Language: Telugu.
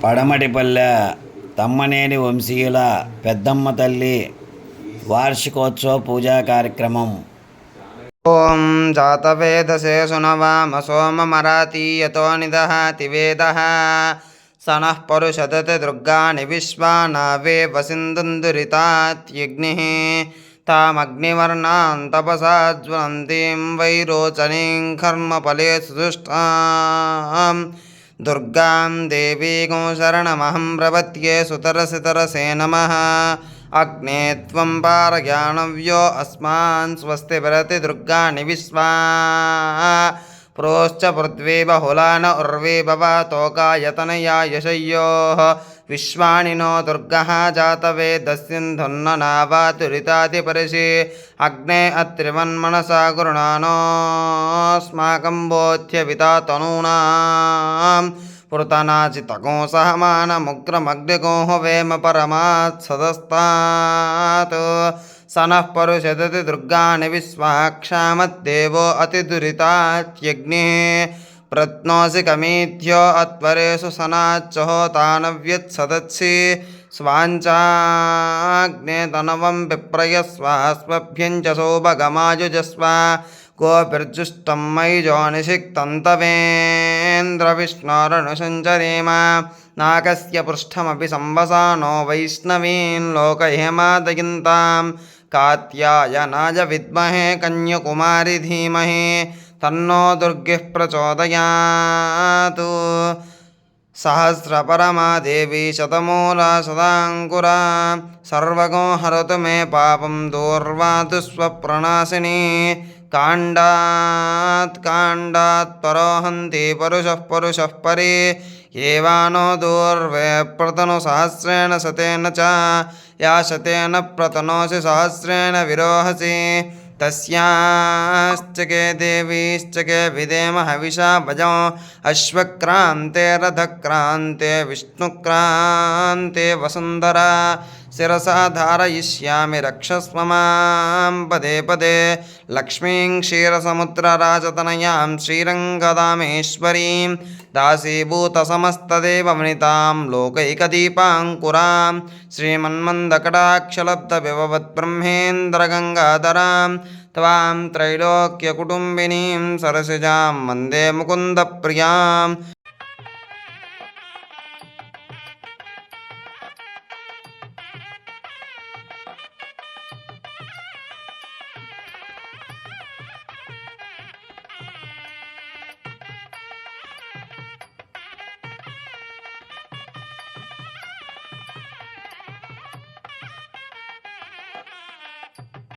పడమటిపల్లె తమ్మనేని వంశీయుల పెద్దమ్మ తల్లి వార్షికోత్సవ పూజా కార్యక్రమం. ఓం జాతవేదసే సునవామ సోమమరాతీయతో నిదహాతి వేదః సనః పరుషదతి దుర్గాణి విశ్వానావే వసిందురితాత్యగ్నిః తామగ్నివర్ణాం తపసా జ్వలంతీం వైరోచనీం కర్మఫలే సుదుష్టాం దుర్గాం దేవీగం శరణమహం ప్రపద్యే సుతరసితరసే నమః. అగ్నే త్వం పారయాణవ్యో అస్మాన్ స్వస్తి భరతి దుర్గాణి విశ్వా ప్రోశ్చ పృథ్వీ బహుళాన ఉర్వీ భవతోకాయతనయా యశయ్యోః విశ్వాని నో దుర్గః జాతవేదస్సింధున్ననావాతురితాదిపరిషి అగ్నే అత్రివన్మనసా గృణానోస్మాకం బోధ్యవితా తనూనాం పృతనాచితకో సహమానముగ్రమగ్నిగోః వేమ పరమాత్ సదస్తాత్ సనః పరుషదతి దుర్గాణి విశ్వాక్షామద్దేవో అతిదురితాత్యగ్నిః ప్రత్నోసి కమీథ్యో అత్వరేషు సనాచ్చహోతానవ్యత్సదత్సి స్వాంచాగ్నే తనవం విప్రయస్వాస్మభ్యం చ సౌభగమాయుజస్వ గోభిర్జుష్టం మయిజోనిషిక్తం తవేంద్రవిష్ణోరనుసంచరేమ నాకస్య పృష్ఠమపి సంవసానో వైష్ణవీన్ లోకహేమాదయంతాం కాత్యాయనాయ విద్మహే కన్యకుమారి ధీమహి తన్నో దుర్గిః ప్రచోదయాత్. సహస్రపరమా దేవీ శతమూలా సదాంకురా సర్వగో హరతు మే పాపం దూర్వాతు స్వప్రణాశిని. కాండాత్ కాండాత్ పరోహంతి పరుషః పరి ఏవానో దూర్వే ప్రతను సహస్రేణ శతేన చ యా శతేన ప్రతనోసి సహస్రేణ విరోహసి తస్యాశ్చకే దేవీశ్చకే విదేమ హవిషా భజం అశ్వక్రాంతే రథక్రాంతే విష్ణుక్రాంతే వసుంధరా శిరసా ధారయిష్యామి రక్షస్వ మాం పదే పదే. లక్ష్మీం క్షీరసముద్రరాజతనయాం శ్రీరంగదామేశ్వరీం దాసీభూతసమస్తదేవవనితాం లోకైకదీపాంకురాం శ్రీమన్మందకటాక్షలబ్ధవిభవద్బ్రహ్మేంద్రగంగాధరాం త్వాం త్రైలోక్యకుటుంబినీం సరసిజాం వందే ముకుందప్రియాం.